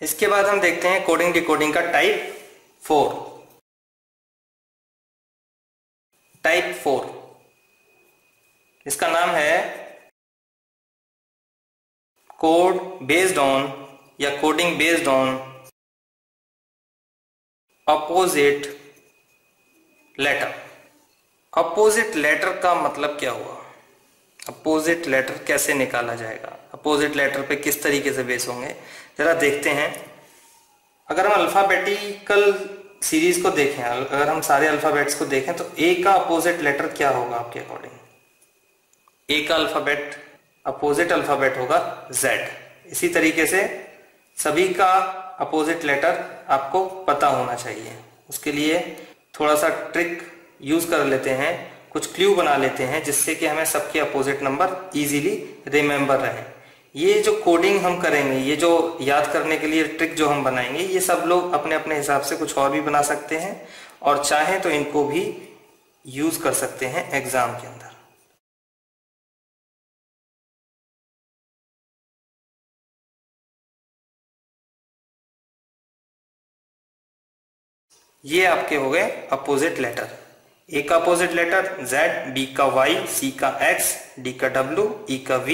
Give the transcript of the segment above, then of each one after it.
इसके बाद हम देखते हैं कोडिंग डिकोडिंग का टाइप 4। टाइप 4 इसका नाम है कोड बेस्ड ऑन या coding based on opposite letter. Opposite letter का मतलब क्या हुआ? अपोजिट लेटर कैसे निकाला जाएगा? अपोजिट लेटर पे किस तरीके से बेस होंगे, जरा देखते हैं। अगर हम अल्फाबेटिकल सीरीज को देखें, अगर हम सारे अल्फाबेट्स को देखें तो ए का अपोजिट लेटर क्या होगा आपके अकॉर्डिंग? ए का अल्फाबेट अपोजिट अल्फाबेट होगा जेड। इसी तरीके से सभी का अपोजिट लेटर आपको पता होना चाहिए। उसके लिए थोड़ा सा ट्रिक यूज कर लेते हैं, कुछ क्लू बना लेते हैं जिससे कि हमें सबके अपोजिट नंबर इजीली रिमेंबर रहे। ये जो कोडिंग हम करेंगे, ये जो याद करने के लिए ट्रिक जो हम बनाएंगे, ये सब लोग अपने अपने हिसाब से कुछ और भी बना सकते हैं और चाहे तो इनको भी यूज कर सकते हैं एग्जाम के अंदर। ये आपके हो गए अपोजिट लेटर। ए का अपोजिट लेटर Z, बी का Y, सी का X, डी का W, ई का V,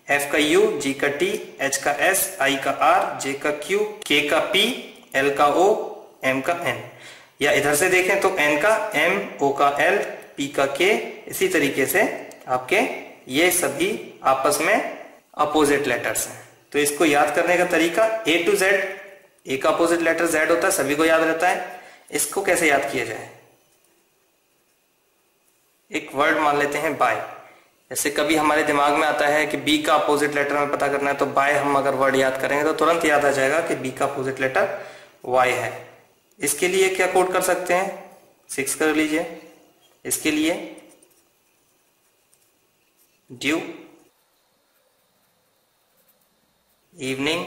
F का U, G का T, H का S, I का R, J का Q, K का P, L का O, M का N। या इधर से देखें तो N का M, O का L, P का K। इसी तरीके से आपके ये सभी आपस में अपोजिट लेटर्स हैं। तो इसको याद करने का तरीका A to Z, ए का अपोजिट लेटर Z होता है, सभी को याद रहता है। इसको कैसे याद किया जाए? एक वर्ड मान लेते हैं बाय। जैसे कभी हमारे दिमाग में आता है कि बी का अपोजिट लेटर हमें पता करना है, तो बाय हम अगर वर्ड याद करेंगे तो तुरंत याद आ जाएगा कि बी का अपोजिट लेटर वाई है। इसके लिए क्या कोड कर सकते हैं? 6 कर लीजिए। इसके लिए due, evening,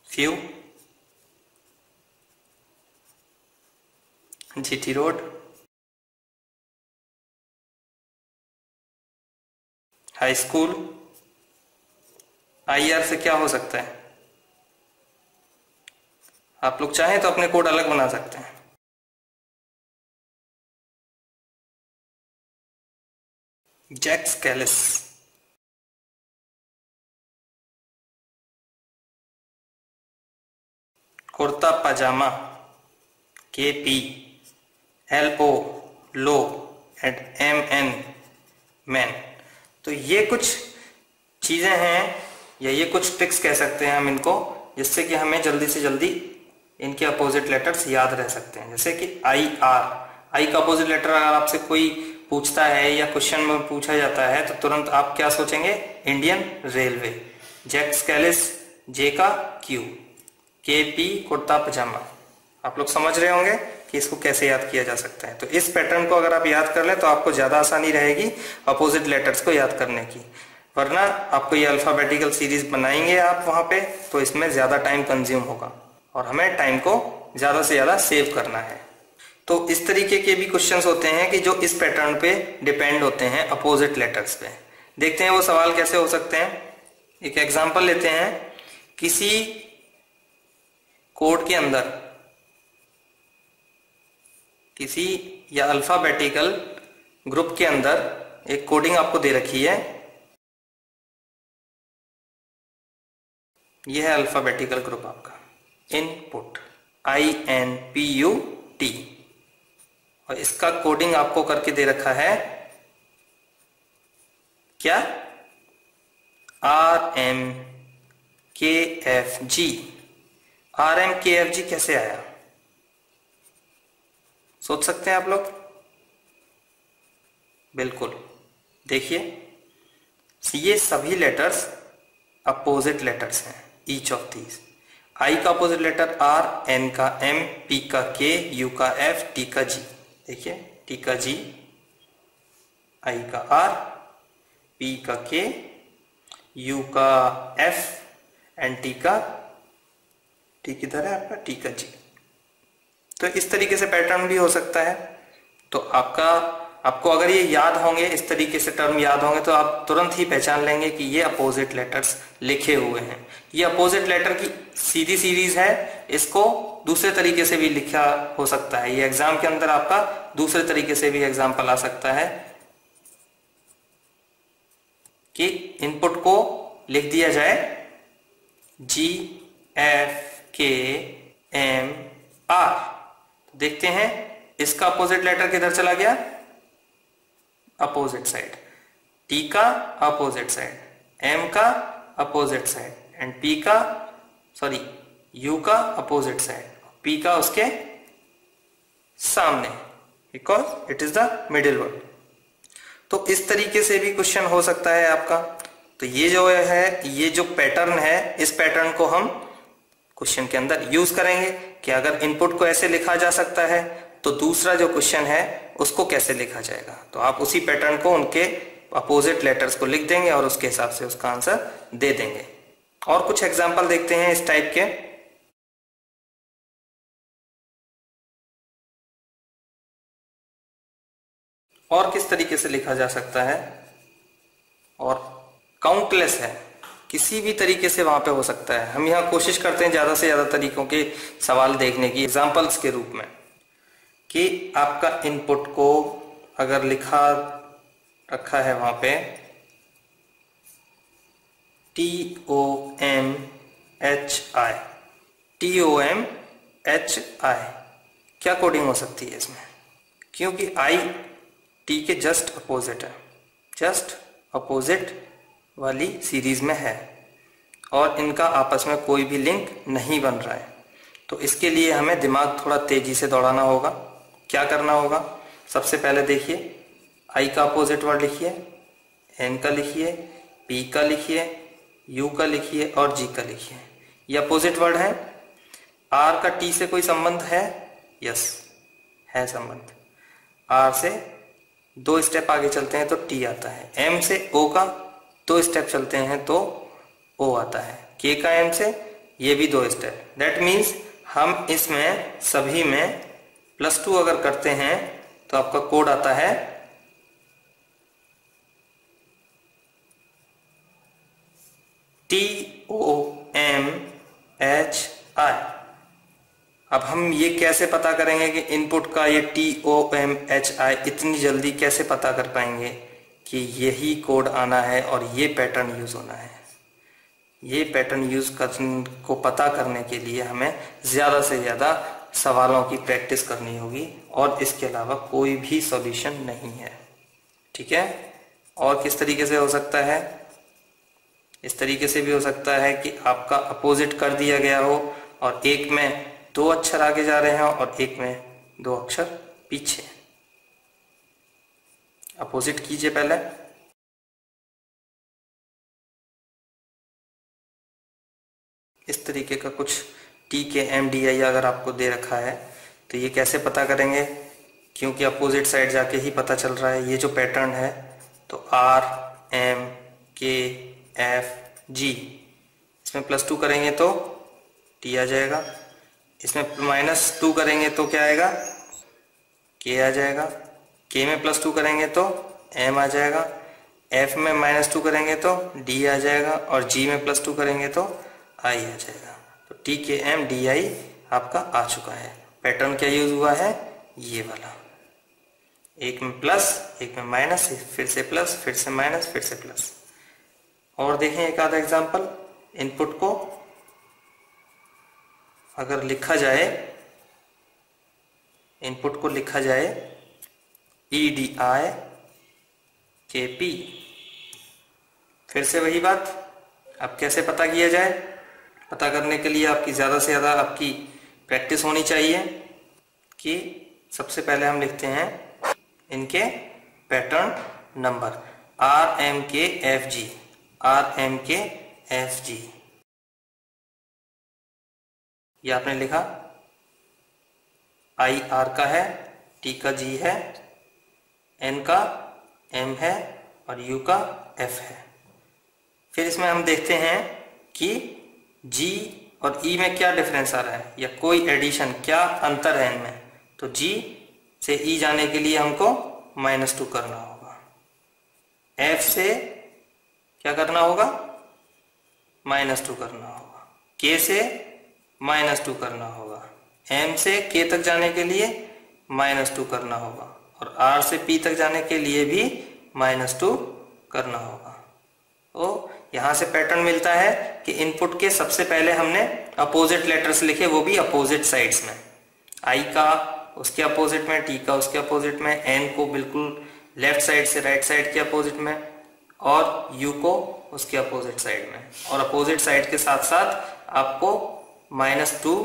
few, GT road, high school. IR से क्या हो सकता है? आप लोग चाहें तो अपने कोड अलग बना सकते हैं। Jacques Kallis, kurta pyjama, KP, LO, low, and MN, man. तो ये कुछ चीजें हैं या ये कुछ ट्रिक्स कह सकते हैं हम इनको, जिससे कि हमें जल्दी से जल्दी इनके अपोजिट लेटर्स याद रह सकते हैं। जैसे कि IR, आई का अपोजिट लेटर अगर आपसे कोई पूछता है या क्वेश्चन में पूछा जाता है तो तुरंत आप क्या सोचेंगे? Indian railway. Jacques Kallis, J का Q, KP कुर्ता पजामा। आप लोग समझ रहे होंगे कि इसको कैसे याद किया जा सकता है। तो इस पैटर्न को अगर आप याद कर लें तो आपको ज्यादा आसानी रहेगी अपोजिट लेटर्स को याद करने की। वरना आपको ये अल्फाबेटिकल सीरीज बनाएंगे आप वहां पे, तो इसमें ज्यादा टाइम कंज्यूम होगा और हमें टाइम को ज्यादा से ज्यादा सेव करना है। तो इस तरीके के भी क्वेश्चंस होते हैं कि जो इस पैटर्न पे डिपेंड होते हैं अपोजिट लेटर्स पे। देखते हैं वो सवाल कैसे हो सकते हैं। एक एग्जांपल लेते हैं। किसी कोड के अंदर, किसी या अल्फाबेटिकल ग्रुप के अंदर एक कोडिंग आपको दे रखी है। यह है अल्फाबेटिकल ग्रुप आपका, इनपुट INPUT, और इसका कोडिंग आपको करके दे रखा है क्या? RMKFG। RMKFG कैसे आया? सोच सकते हैं आप लोग? बिल्कुल, देखिए ये सभी लेटर्स अपोजिट लेटर्स हैं, ईच ऑफ दीज। आई का अपोजिट लेटर R, N का M, P का K, U का F, T का G। देखिए T का G, I का R, P का K, U का F एंड T का, T किधर है आपका? T का G। तो इस तरीके से पैटर्न भी हो सकता है। तो आपका आपको अगर ये याद होंगे, इस तरीके से टर्म याद होंगे, तो आप तुरंत ही पहचान लेंगे कि ये अपोजिट लेटर्स लिखे हुए हैं। ये अपोजिट लेटर की सीधी सीरीज है, इसको दूसरे तरीके से भी लिखा हो सकता है। ये एग्जाम के अंदर आपका दूसरे तरीके से भी एग्जाम्पल आ सकता है कि इनपुट को लिख दिया जाए GFKMR। देखते हैं इसका अपोजिट लेटर किधर चला गया, अपोजिट साइड, T का अपोजिट साइड, M का अपोजिट साइड एंड U का अपोजिट साइड, P का उसके सामने, because it is the middle word. तो इस तरीके से भी क्वेश्चन हो सकता है आपका। तो ये जो है, ये जो पैटर्न है, इस पैटर्न को हम क्वेश्चन के अंदर यूज करेंगे कि अगर इनपुट को ऐसे लिखा जा सकता है तो दूसरा जो क्वेश्चन है उसको कैसे लिखा जाएगा। तो आप उसी पैटर्न को, उनके अपोजिट लेटर्स को लिख देंगे और उसके हिसाब से उसका आंसर दे देंगे। और कुछ एग्जांपल देखते हैं इस टाइप के। और किस तरीके से लिखा जा सकता है, और काउंटलेस है, किसी भी तरीके से वहां पे हो सकता है। हम यहाँ कोशिश करते हैं ज्यादा से ज्यादा तरीकों के सवाल देखने की एग्जांपल्स के रूप में, कि आपका इनपुट को अगर लिखा रखा है वहां पे TOMHI, क्या कोडिंग हो सकती है इसमें, क्योंकि I T के जस्ट अपोजिट है, जस्ट अपोजिट वाली सीरीज में है और इनका आपस में कोई भी लिंक नहीं बन रहा है। तो इसके लिए हमें दिमाग थोड़ा तेजी से दौड़ाना होगा। क्या करना होगा, सबसे पहले देखिए, I का अपोजिट वर्ड लिखिए, N का लिखिए, P का लिखिए, U का लिखिए और G का लिखिए। ये अपोजिट वर्ड है। R का T से कोई संबंध है? यस, है संबंध। R से 2 स्टेप आगे चलते हैं तो T आता है। M से O का 2 स्टेप चलते हैं तो O आता है। K का M से ये भी 2 स्टेप। दैट मीन्स हम इसमें सभी में +2 अगर करते हैं तो आपका कोड आता है TOMHI। अब हम ये कैसे पता करेंगे कि इनपुट का ये TOMHI इतनी जल्दी कैसे पता कर पाएंगे कि यही कोड आना है और ये पैटर्न यूज होना है। ये पैटर्न यूज को पता करने के लिए हमें ज़्यादा से ज़्यादा सवालों की प्रैक्टिस करनी होगी और इसके अलावा कोई भी सॉल्यूशन नहीं है। ठीक है। और किस तरीके से हो सकता है, इस तरीके से भी हो सकता है कि आपका अपोजिट कर दिया गया हो और एक में 2 अक्षर आगे जा रहे हैं और एक में 2 अक्षर पीछे। अपोजिट कीजिए पहले। इस तरीके का कुछ TKMDI अगर आपको दे रखा है तो ये कैसे पता करेंगे, क्योंकि अपोजिट साइड जाके ही पता चल रहा है। ये जो पैटर्न है तो R M K F G, इसमें +2 करेंगे तो T आ जाएगा, इसमें -2 करेंगे तो क्या आएगा, K आ जाएगा, K में +2 करेंगे तो M आ जाएगा, F में -2 करेंगे तो D आ जाएगा और G में +2 करेंगे तो I आ जाएगा। तो TKMDI आपका आ चुका है। पैटर्न क्या यूज हुआ है, ये वाला, एक में प्लस एक में माइनस, फिर से प्लस फिर से माइनस फिर से प्लस। और देखें एक आधा एग्जांपल। इनपुट को अगर लिखा जाए, इनपुट को लिखा जाए EDIKP, फिर से वही बात। अब कैसे पता किया जाए, पता करने के लिए आपकी ज़्यादा से ज़्यादा आपकी प्रैक्टिस होनी चाहिए। कि सबसे पहले हम लिखते हैं इनके पैटर्न नंबर RMKFG, RMKFG। ये आपने लिखा, I R का है, T का G है, N का M है और U का F है। फिर इसमें हम देखते हैं कि G और E में क्या डिफरेंस आ रहा है या कोई एडिशन, क्या अंतर है इनमें। तो G से E जाने के लिए हमको -2 करना होगा, F से क्या करना होगा, -2 करना होगा, K से -2 करना होगा, M से K तक जाने के लिए -2 करना होगा और R से P तक जाने के लिए भी -2 करना होगा। तो यहाँ से पैटर्न मिलता है कि इनपुट के सबसे पहले हमने अपोजिट लेटर्स लिखे, वो भी अपोजिट साइड्स में, I का उसके अपोजिट में, T का उसके अपोजिट में, N को बिल्कुल लेफ्ट साइड से राइट साइड के अपोजिट में और U को उसके अपोजिट साइड में। और अपोजिट साइड के साथ साथ आपको -2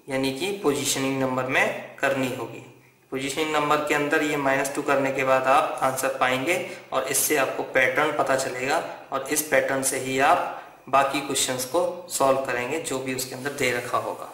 यानी कि पोजीशनिंग नंबर में करनी होगी। पोजीशनिंग नंबर के अंदर ये -2 करने के बाद आप आंसर पाएंगे और इससे आपको पैटर्न पता चलेगा और इस पैटर्न से ही आप बाकी क्वेश्चंस को सॉल्व करेंगे जो भी उसके अंदर दे रखा होगा।